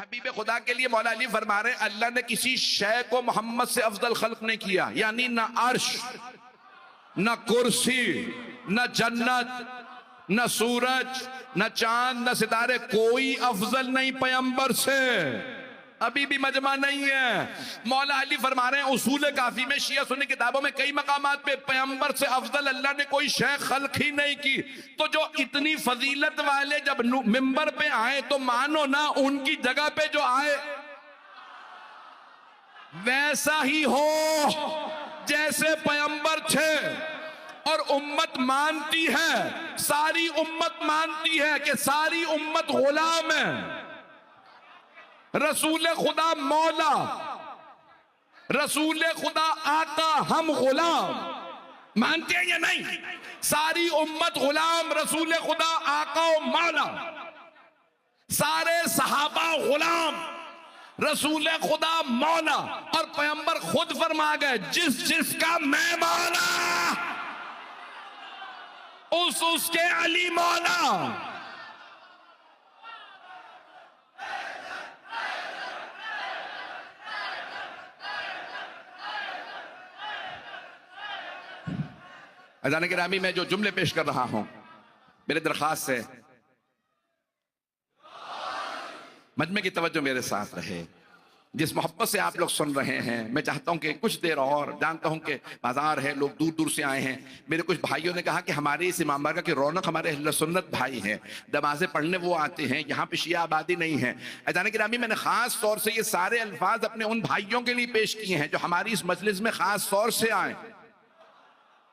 حبیب خدا کے لیے مولا علی فرما رہے ہیں اللہ نے کسی شے کو محمد سے افضل خلق نہیں کیا، یعنی نہ عرش، نہ کرسی، نہ جنت، نہ سورج، نہ چاند، نہ ستارے، کوئی افضل نہیں پیغمبر سے، ابھی بھی مجمع نہیں ہے۔ مولا علی فرما رہے ہیں اصول کافی میں شیعہ سنی کتابوں میں کئی مقامات پہ پیغمبر سے افضل اللہ نے کوئی شے خلق ہی نہیں کی۔ تو جو اتنی فضیلت والے جب منبر پہ آئے تو مانو نا ان کی جگہ پہ جو آئے ویسا ہی ہو جیسے پیغمبر تھے، اور امت مانتی ہے، ساری امت مانتی ہے کہ ساری امت غلام ہے، رسول خدا مولا، رسول خدا آقا، ہم غلام، مانتے ہیں یا نہیں؟ ساری امت غلام، رسول خدا آقا و مولا، سارے صحابہ غلام، رسول خدا مولا، اور پیغمبر خود فرما گئے جس جس کا میں مولا اس کے علی مولا۔ عزیزان گرامی، میں جو جملے پیش کر رہا ہوں میرے درخواست سے مجمع کی توجہ میرے ساتھ رہے۔ جس محبت سے آپ لوگ سن رہے ہیں میں چاہتا ہوں کہ کچھ دیر اور، جانتا ہوں کہ بازار ہے، لوگ دور دور سے آئے ہیں۔ میرے کچھ بھائیوں نے کہا کہ ہمارے اس امام بارگاہ کی رونق ہمارے اہل سنت بھائی ہیں، نمازیں پڑھنے وہ آتے ہیں، یہاں پہ شیعہ آبادی نہیں ہے۔ عزیزان گرامی، میں نے خاص طور سے یہ سارے الفاظ اپنے ان بھائیوں کے لیے پیش کیے ہیں جو ہماری اس مجلس میں خاص طور سے آئے۔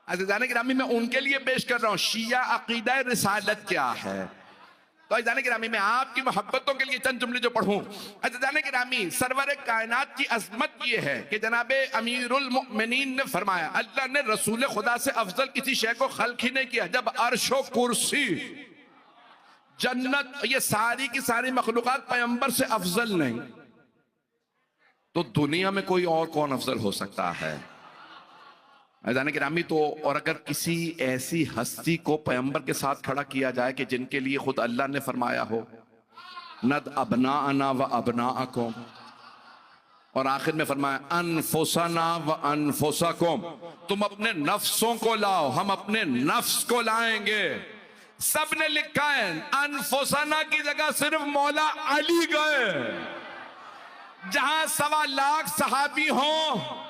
عزیزان گرامی، میں ان کے لیے پیش کر رہا ہوں شیعہ عقیدہ رسالت کیا ہے۔ تو عزیزان گرامی، میں آپ کی محبتوں کے لیے چند جملے جو پڑھوں۔ عزیزان گرامی، سرور کائنات کی عظمت یہ ہے کہ جناب امیر المؤمنین نے فرمایا اللہ نے رسول خدا سے افضل کسی شے کو خلق ہی نہیں کیا۔ جب عرش و کرسی، جنت، یہ ساری کی ساری مخلوقات پیغمبر سے افضل نہیں، تو دنیا میں کوئی اور کون افضل ہو سکتا ہے؟ عزیزان گرامی، تو اور اگر کسی ایسی ہستی کو پیغمبر کے ساتھ کھڑا کیا جائے کہ جن کے لیے خود اللہ نے فرمایا ہو ند ابناءنا و ابناءکم، اور آخر میں فرمایا انفسنا و انفسکم، تم اپنے نفسوں کو لاؤ، ہم اپنے نفس کو لائیں گے۔ سب نے لکھا ہے انفسنا کی جگہ صرف مولا علی گئے۔ جہاں 1.25 لاکھ صحابی ہوں،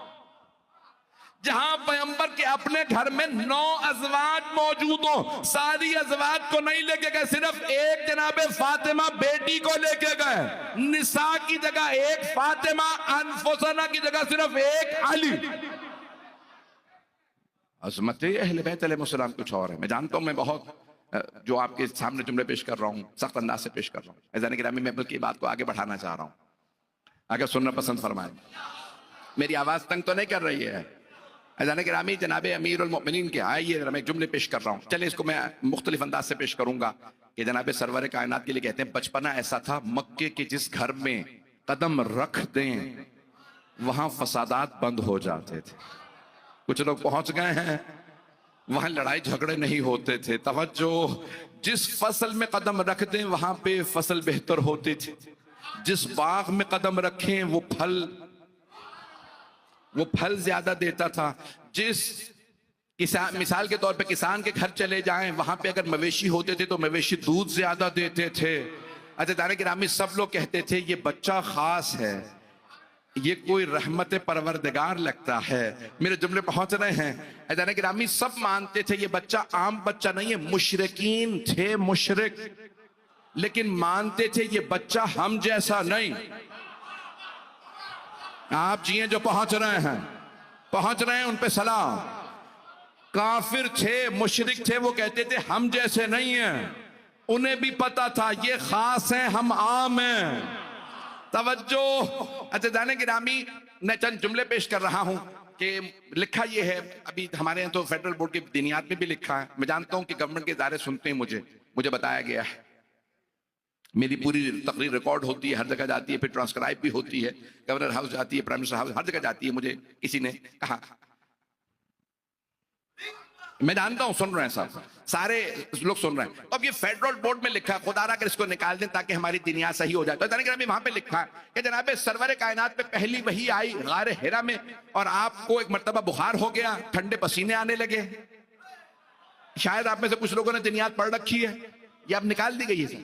جہاں پیغمبر کے اپنے گھر میں 9 ازواج موجود ہوں، ساری ازواج کو نہیں لے کے گئے، صرف ایک جناب فاطمہ بیٹی کو لے کے گئے۔ نساء کی جگہ ایک فاطمہ، انفسنا کی جگہ صرف ایک علی۔ عظمت اہل بیت علیہ السلام کچھ اور ہے۔ میں جانتا ہوں میں بہت جو آپ کے سامنے جملے پیش کر رہا ہوں سخت انداز سے پیش کر رہا ہوں۔ عزیزان گرامی، میں بلکہ بات کو آگے بڑھانا چاہ رہا ہوں، اگر سننا پسند فرمائیں۔ میری آواز تنگ تو نہیں کر رہی ہے؟ عزیزان گرامی، جناب امیر المؤمنین کے آئیے میں جملے پیش کر رہا ہوں، چلیں اس کو میں مختلف انداز سے پیش کروں گا کہ جناب سرور کائنات کے لیے کہتے ہیں بچپنا ایسا تھا مکے کے جس گھر میں قدم رکھ دیں وہاں فسادات بند ہو جاتے تھے۔ کچھ لوگ پہنچ گئے ہیں وہاں لڑائی جھگڑے نہیں ہوتے تھے۔ توجہ، جس فصل میں قدم رکھ دیں وہاں پہ فصل بہتر ہوتی تھی، جس باغ میں قدم رکھیں وہ پھل زیادہ دیتا تھا، جس مثال کے طور پہ کسان کے گھر چلے جائیں وہاں پہ اگر مویشی ہوتے تھے تو مویشی دودھ زیادہ دیتے تھے۔ عزیزان گرامی، سب لوگ کہتے تھے یہ بچہ خاص ہے، یہ کوئی رحمت پروردگار لگتا ہے۔ میرے جملے پہنچ رہے ہیں؟ عزیزان گرامی، سب مانتے تھے یہ بچہ عام بچہ نہیں ہے، مشرکین تھے، مشرک، لیکن مانتے تھے یہ بچہ ہم جیسا نہیں۔ آپ جی ہیں جو پہنچ رہے ہیں ان پہ سلام۔ کافر تھے، مشرک تھے، وہ کہتے تھے ہم جیسے نہیں ہیں، انہیں بھی پتا تھا یہ خاص ہیں ہم عام ہیں۔ توجہ، عزیزان گرامی، میں چند جملے پیش کر رہا ہوں کہ لکھا یہ ہے، ابھی ہمارے یہاں تو فیڈرل بورڈ کی دینیات میں بھی لکھا ہے، میں جانتا ہوں کہ گورنمنٹ کے ادارے سنتے ہیں، مجھے بتایا گیا ہے، میری پوری تقریر ریکارڈ ہوتی ہے، ہر جگہ جاتی ہے، پھر ٹرانسکرائب بھی ہوتی ہے، گورنر ہاؤس جاتی ہے، پرائم منسٹر ہاؤس، ہر جگہ جاتی ہے۔ مجھے کسی نے کہا میں جانتا ہوں سن رہے ہیں صاحب، سارے لوگ سن رہے ہیں. اب یہ فیڈرل بورڈ میں لکھا ہے، خدا را اگر اس کو نکال دیں تاکہ ہماری دنیا صحیح ہو جائے. تو وہاں پہ لکھا ہے کہ جناب سرور کائنات پہ پہلی وحی آئی غار حرا میں، اور آپ کو ایک مرتبہ بخار ہو گیا، ٹھنڈے پسینے آنے لگے. شاید آپ میں سے کچھ لوگوں نے دنیات پڑھ رکھی ہے، یہ اب نکال دی گئی ہے.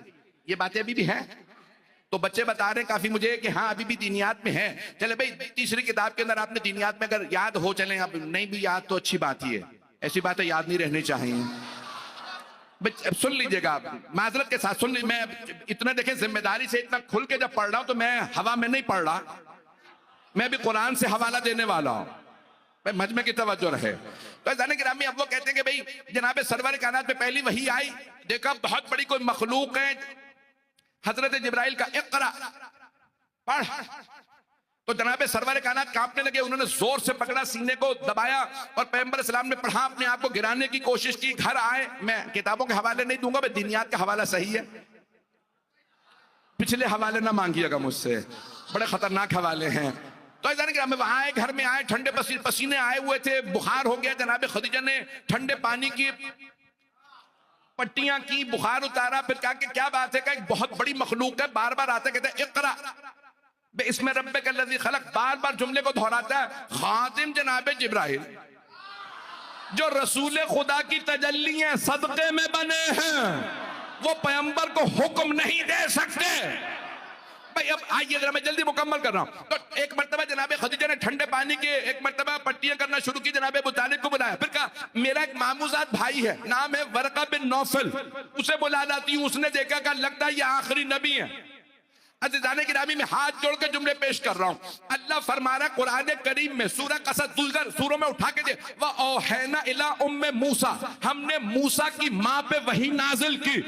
یہ باتیں ابھی بھی ہیں. تو بچے بتا رہے ہیں کافی مجھے کہ ہاں ابھی بھی دینیات میں ہیں. چلے بھائی تیسری کتاب کے اندر آپ نے دینیات میں اگر یاد ہو، چلیں اب نہیں بھی یاد تو اچھی بات ہی ہے، ایسی باتیں یاد نہیں رہنی چاہیے. سن لیجئے گا آپ معذرت کے ساتھ، سن لیجئے. میں اتنا دیکھیں ذمہ داری سے اتنا کھل کے جب پڑھ رہا ہوں تو میں ہوا میں نہیں پڑھ رہا، میں بھی قرآن سے حوالہ دینے والا ہوں. مجمع کی توجہ رہے. تو عزیزان گرامی اب وہ کہتے ہیں کہ بھئی جناب سرور کائنات پہ پہلی وحی آئی، دیکھا بہت بڑی کوئی مخلوق ہے، حضرت جبرائیل کا اقرا پڑھ. تو جناب سرور کائنات کانپنے لگے، انہوں نے زور سے پکڑا، سینے کو دبایا اور پیغمبر اسلام نے پڑھا، اپنے آپ کو گرانے کی کوشش کی. گھر آئے، میں کتابوں کے حوالے نہیں دوں گا، دینیات کا حوالہ صحیح ہے، پچھلے حوالے نہ مانگیے گا مجھ سے، بڑے خطرناک حوالے ہیں. تو عزیزان گرامی وہاں آئے، گھر میں آئے، ٹھنڈے پسینے آئے ہوئے تھے، بخار ہو گیا. جناب خدیجہ نے ٹھنڈے پانی کی پٹیاں کی، بخار اتارا. پھر کہا کہ کیا بات ہے، کہ ایک بہت بڑی مخلوق ہے، بار بار آتا ہے، کہتا ہے اقرا باسم ربک الذی خلق، بار بار جملے کو دہراتا ہے. خاتم جناب جبرائیل جو رسول خدا کی تجلی ہیں، صدقے میں بنے ہیں، وہ پیغمبر کو حکم نہیں دے سکتے. بھئی اب آئیے ذرا میں جلدی مکمل کر رہا ہوں. تو ایک مرتبہ جناب خدیجہ نے ٹھنڈے پانی کے ایک مرتبہ پٹیاں کرنا شروع کی. جناب ابو طالب کو بلایا، پھر کہا میرا ایک ماموزاد بھائی ہے، نام ہے ورقہ بن نوفل، اسے بلا لاتی ہوں. اس نے دیکھا کہ لگتا ہے یہ آخری نبی ہے. عزیزان گرامی میں ہاتھ جوڑ کے جملے پیش کر رہا ہوں. اللہ فرما رہا ہے قرآن کریم میں سورہ قصص، دوسرے سوروں میں اٹھا کے دے، وَأَوْحَيْنَا إِلَىٰ أُمِّ مُوسَىٰ، ہم نے موسیٰ کی ماں پہ وحی نازل کی.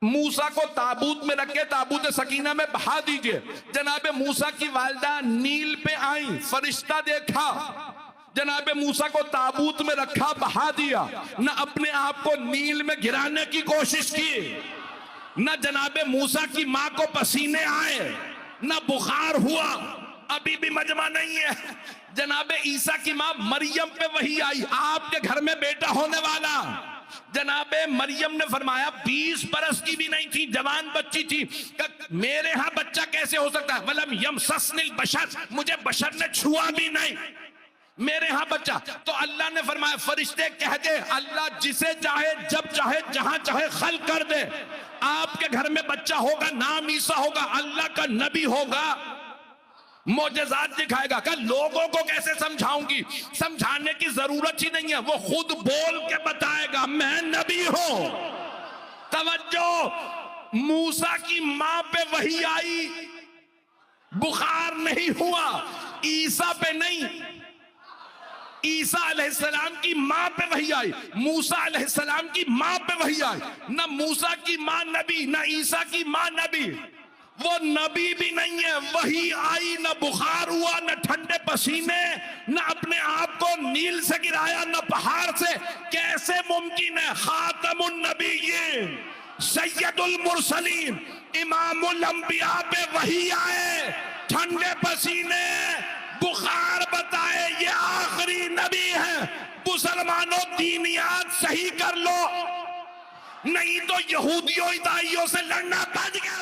موسیٰ کو تابوت میں رکھ کے تابوت سکینہ میں بہا دیجئے. جناب موسیٰ کی والدہ نیل پہ آئیں، فرشتہ دیکھا، جناب موسیٰ کو تابوت میں رکھا، بہا دیا. نہ اپنے آپ کو نیل میں گرانے کی کوشش کی، نہ جناب موسیٰ کی ماں کو پسینے آئے، نہ بخار ہوا. ابھی بھی مجمع نہیں ہے. جناب عیسیٰ کی ماں مریم پہ وحی آئی، آپ کے گھر میں بیٹا ہونے والا. جناب مریم نے فرمایا 20 برس کی بھی نہیں تھی، جوان بچی تھی، کہ میرے ہاں بچہ کیسے ہو سکتا ہے؟ وَلَمْ يَمْسَسْنِ الْبَشَرِ، مجھے بشر نے چھوا بھی نہیں، میرے ہاں بچہ. تو اللہ نے فرمایا فرشتے کہہ دے، اللہ جسے چاہے جب چاہے جہاں چاہے خلق کر دے. آپ کے گھر میں بچہ ہوگا، نام عیسیٰ ہوگا، اللہ کا نبی ہوگا، معجزات دکھائے گا. کہ لوگوں کو کیسے سمجھاؤں گی؟ سمجھانے کی ضرورت ہی نہیں ہے، وہ خود بول کے بتائے گا میں نبی ہوں. توجہ، موسیٰ کی ماں پہ وحی آئی، بخار نہیں ہوا. عیسیٰ پہ نہیں، عیسیٰ علیہ السلام کی ماں پہ وحی آئی، موسیٰ علیہ السلام کی ماں پہ وحی آئی. نہ موسیٰ کی ماں نبی، نہ عیسیٰ کی ماں نبی، وہ نبی بھی نہیں ہے. وحی آئی، نہ بخار ہوا، نہ ٹھنڈے پسینے، نہ اپنے آپ کو نیل سے گرایا، نہ پہاڑ سے. کیسے ممکن ہے؟ خاتم النبیین، سید المرسلین، امام الانبیاء پہ وحی آئے، ٹھنڈے پسینے، بخار بتائے یہ آخری نبی ہے. مسلمانوں دینیات صحیح کر لو، نہیں تو یہودیوں عیسائیوں سے لڑنا بچ گیا.